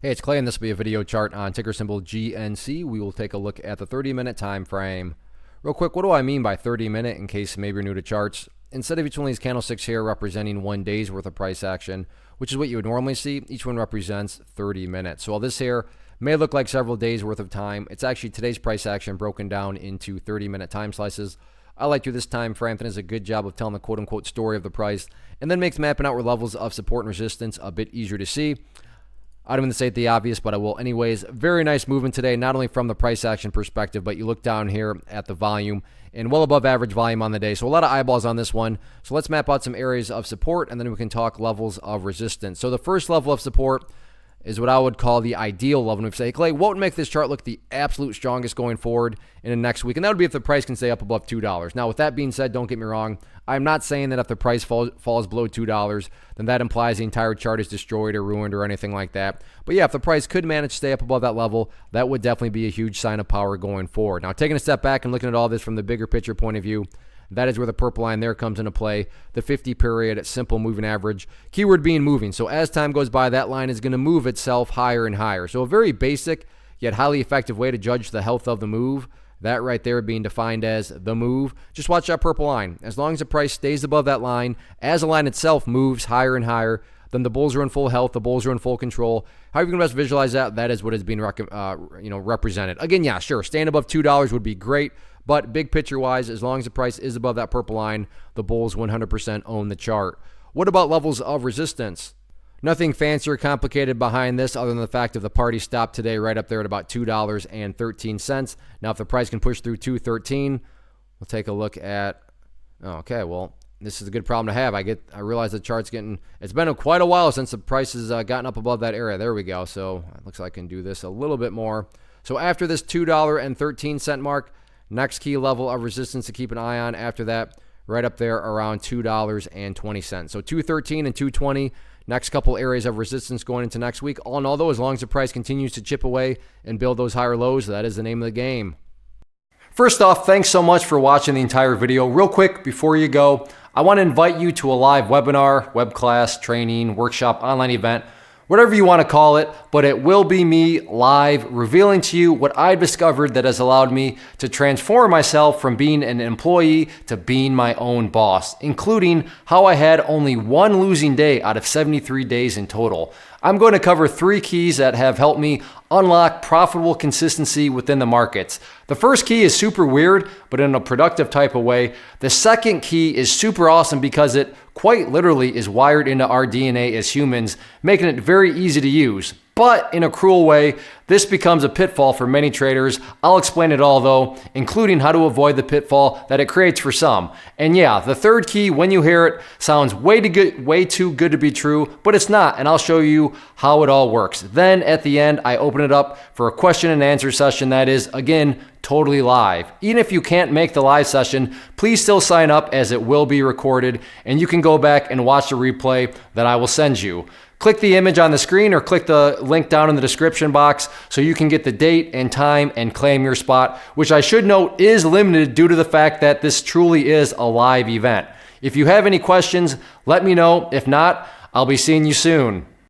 Hey, it's Clay, and this will be a video chart on ticker symbol GNC. We will take a look at the 30-minute time frame. Real quick, what do I mean by 30-minute in case maybe you're new to charts? Instead of each one of these candlesticks here representing 1 day's worth of price action, which is what you would normally see, each one represents 30 minutes. So while this here may look like several days worth of time, it's actually today's price action broken down into 30-minute time slices. I like to this time frame. It does a good job of telling the quote-unquote story of the price and then makes mapping out where levels of support and resistance a bit easier to see. I don't mean to say the obvious, but I will anyways. Very nice movement today, not only from the price action perspective, but you look down here at the volume and well above average volume on the day. So a lot of eyeballs on this one. So let's map out some areas of support and then we can talk levels of resistance. So the first level of support is what I would call the ideal level. And we say, Clay, what would make this chart look the absolute strongest going forward in the next week? And that would be if the price can stay up above $2. Now, with that being said, don't get me wrong. I'm not saying that if the price falls below $2, then that implies the entire chart is destroyed or ruined or anything like that. But yeah, if the price could manage to stay up above that level, that would definitely be a huge sign of power going forward. Now, taking a step back and looking at all this from the bigger picture point of view, that is where the purple line there comes into play, the 50-period simple moving average. Keyword being moving. So as time goes by, that line is going to move itself higher and higher. So a very basic yet highly effective way to judge the health of the move. That right there being defined as the move. Just watch that purple line. As long as the price stays above that line, as the line itself moves higher and higher, then the bulls are in full health, the bulls are in full control. However you can best visualize that, that is what is being represented. Again, yeah, sure, staying above $2 would be great, but big picture-wise, as long as the price is above that purple line, the bulls 100% own the chart. What about levels of resistance? Nothing fancy or complicated behind this other than the fact of the party stopped today right up there at about $2.13. Now, if the price can push through $2.13, we'll take a look at, okay, well, this is a good problem to have. I realize the chart's it's been quite a while since the price has gotten up above that area. There we go. So it looks like I can do this a little bit more. So after this $2.13 mark, next key level of resistance to keep an eye on after that, right up there around $2.20. So 213 and 220, next couple areas of resistance going into next week. All in all, though, as long as the price continues to chip away and build those higher lows, that is the name of the game. First off, thanks so much for watching the entire video. Real quick, before you go, I want to invite you to a live webinar, web class, training, workshop, online event, whatever you want to call it, but it will be me live revealing to you what I've discovered that has allowed me to transform myself from being an employee to being my own boss, including how I had only one losing day out of 73 days in total. I'm going to cover 3 keys that have helped me unlock profitable consistency within the markets. The first key is super weird, but in a productive type of way. The second key is super awesome because it quite literally is wired into our DNA as humans, making it very easy to use. But in a cruel way, this becomes a pitfall for many traders. I'll explain it all though, including how to avoid the pitfall that it creates for some. And yeah, the third key, when you hear it, sounds way too good to be true, but it's not, and I'll show you how it all works. Then at the end, I open it up for a question and answer session that is, again, totally live. Even if you can't make the live session, please still sign up as it will be recorded, and you can go back and watch the replay that I will send you. Click the image on the screen or click the link down in the description box so you can get the date and time and claim your spot, which I should note is limited due to the fact that this truly is a live event. If you have any questions, let me know. If not, I'll be seeing you soon.